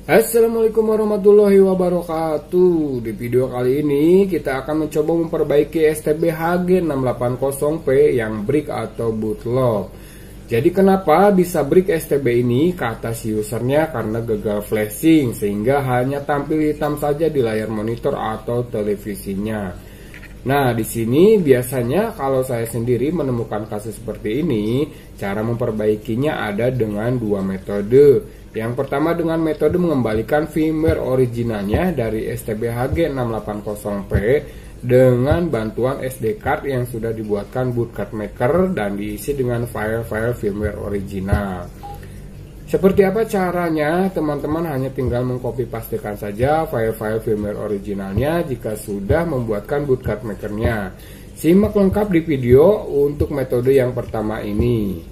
Assalamualaikum warahmatullahi wabarakatuh. Di video kali ini kita akan mencoba memperbaiki STB HG680P yang brick atau bootlock. Jadi kenapa bisa brick STB ini? Kata si usernya karena gagal flashing sehingga hanya tampil hitam saja di layar monitor atau televisinya. Nah, di sini biasanya kalau saya sendiri menemukan kasus seperti ini, cara memperbaikinya ada dengan dua metode. Yang pertama dengan metode mengembalikan firmware originalnya dari STB HG680P dengan bantuan SD card yang sudah dibuatkan boot card maker dan diisi dengan file-file firmware original. Seperti apa caranya? Teman-teman hanya tinggal mengcopy pastikan saja file-file firmware originalnya jika sudah membuatkan boot card makernya. Simak lengkap di video untuk metode yang pertama ini.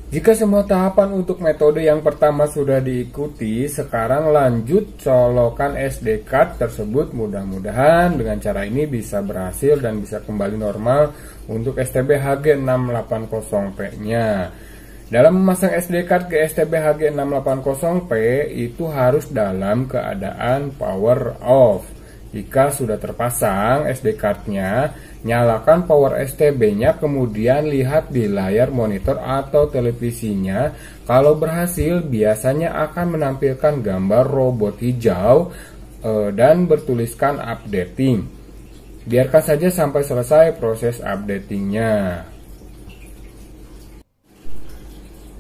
Jika semua tahapan untuk metode yang pertama sudah diikuti, sekarang lanjut colokan SD card tersebut. Mudah-mudahan dengan cara ini bisa berhasil dan bisa kembali normal untuk STB HG680P-nya. Dalam memasang SD card ke STB HG680P itu harus dalam keadaan power off. Jika sudah terpasang SD card-nya, nyalakan power STB-nya, kemudian lihat di layar monitor atau televisinya. Kalau berhasil, biasanya akan menampilkan gambar robot hijau dan bertuliskan updating. Biarkan saja sampai selesai proses updatingnya.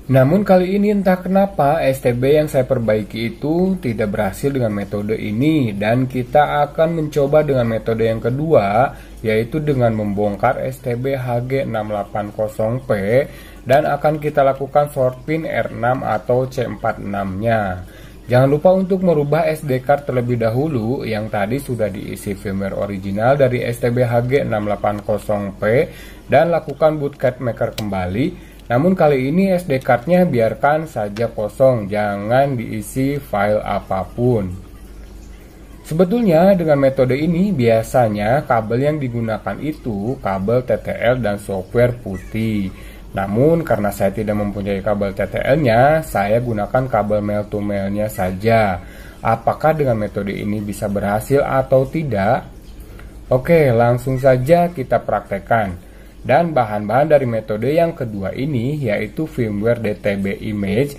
Namun kali ini entah kenapa STB yang saya perbaiki itu tidak berhasil dengan metode ini, dan kita akan mencoba dengan metode yang kedua, yaitu dengan membongkar STB HG680P dan akan kita lakukan short pin R6 atau C46-nya. Jangan lupa untuk merubah SD card terlebih dahulu yang tadi sudah diisi firmware original dari STB HG680P dan lakukan boot card maker kembali. Namun kali ini SD card-nya biarkan saja kosong, jangan diisi file apapun. Sebetulnya dengan metode ini biasanya kabel yang digunakan itu kabel TTL dan software putih. Namun karena saya tidak mempunyai kabel TTL-nya, saya gunakan kabel male to male-nya saja. Apakah dengan metode ini bisa berhasil atau tidak? Oke, langsung saja kita praktekkan. Dan bahan-bahan dari metode yang kedua ini yaitu firmware DTB image,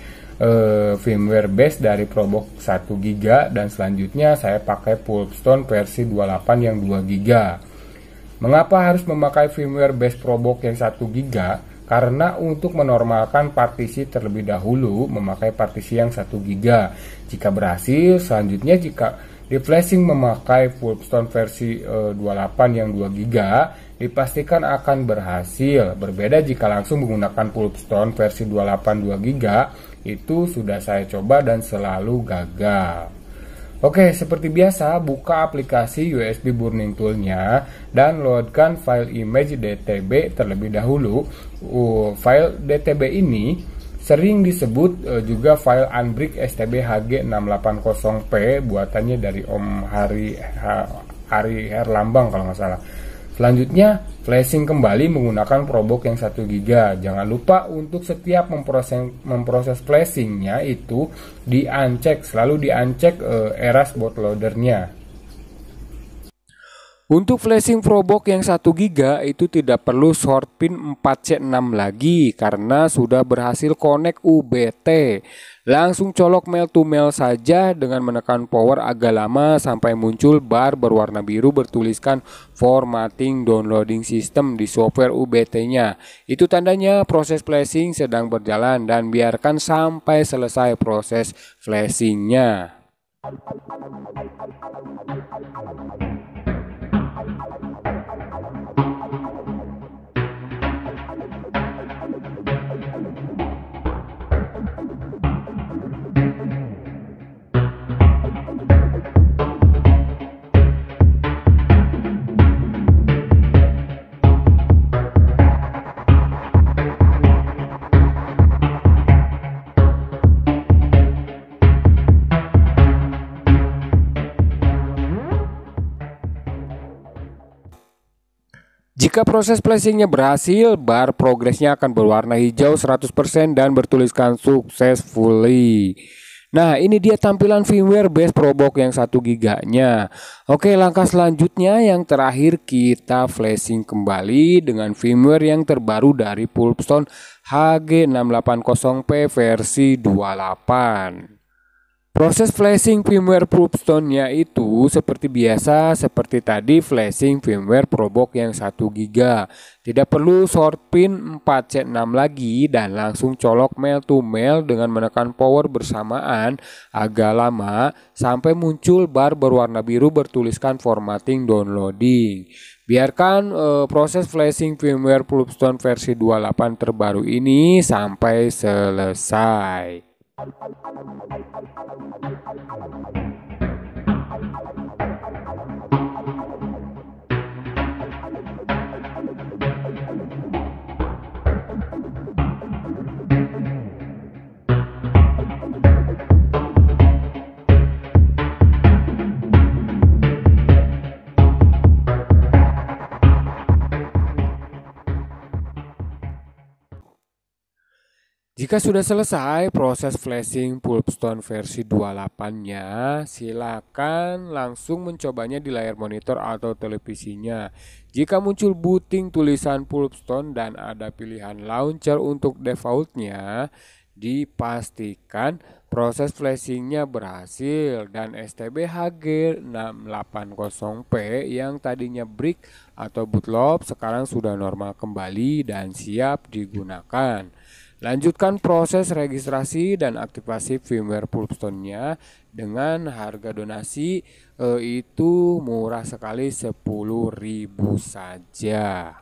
firmware base dari ProBox 1 GB, dan selanjutnya saya pakai Pulpstone versi 28 yang 2 GB. Mengapa harus memakai firmware base ProBox yang 1 GB? Karena untuk menormalkan partisi terlebih dahulu memakai partisi yang 1 GB. Jika berhasil, selanjutnya jika di flashing memakai Pulpstone versi 28 yang 2 GB, dipastikan akan berhasil. Berbeda jika langsung menggunakan Pulpstone versi 28 2 GB, itu sudah saya coba dan selalu gagal. Oke, seperti biasa, buka aplikasi USB Burning Tool-nya dan loadkan file image DTB terlebih dahulu. File DTB ini sering disebut juga file unbrick STB HG680P, buatannya dari Om Hari Herlambang kalau nggak salah. Selanjutnya, flashing kembali menggunakan ProBox yang 1 GB. Jangan lupa untuk setiap memproses flashingnya itu selalu di-uncheck eras bootloadernya. Untuk flashing ProBox yang 1 GB itu tidak perlu short pin 4C6 lagi karena sudah berhasil connect UBT. Langsung colok male to male saja dengan menekan power agak lama sampai muncul bar berwarna biru bertuliskan formatting downloading system di software UBT-nya. Itu tandanya proses flashing sedang berjalan dan biarkan sampai selesai proses flashingnya. Jika proses flashingnya berhasil, bar progresnya akan berwarna hijau 100% dan bertuliskan successfully. Nah, ini dia tampilan firmware base ProBox yang 1 GB-nya. Oke, langkah selanjutnya yang terakhir kita flashing kembali dengan firmware yang terbaru dari Pulpstone HG680P versi 28. Proses flashing firmware Pulpstone-nya itu seperti biasa, seperti tadi flashing firmware ProBox yang 1 GB. Tidak perlu short pin 4C6 lagi dan langsung colok male to male dengan menekan power bersamaan agak lama sampai muncul bar berwarna biru bertuliskan formatting downloading. Biarkan proses flashing firmware Pulpstone versi 28 terbaru ini sampai selesai. Jika sudah selesai proses flashing Pulpstone versi 28-nya, silakan langsung mencobanya di layar monitor atau televisinya. Jika muncul booting tulisan Pulpstone dan ada pilihan launcher untuk defaultnya, dipastikan proses flashingnya berhasil dan STB HG680P yang tadinya brick atau bootloop sekarang sudah normal kembali dan siap digunakan. Lanjutkan proses registrasi dan aktivasi firmware Pulpstone-nya dengan harga donasi itu murah sekali 10.000 saja.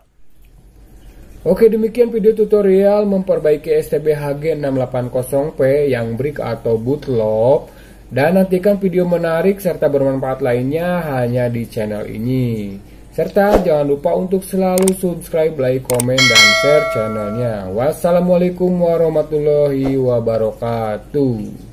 Oke, demikian video tutorial memperbaiki STB HG680P yang brick atau bootloop, dan nantikan video menarik serta bermanfaat lainnya hanya di channel ini. Serta jangan lupa untuk selalu subscribe, like, komen, dan share channelnya. Wassalamualaikum warahmatullahi wabarakatuh.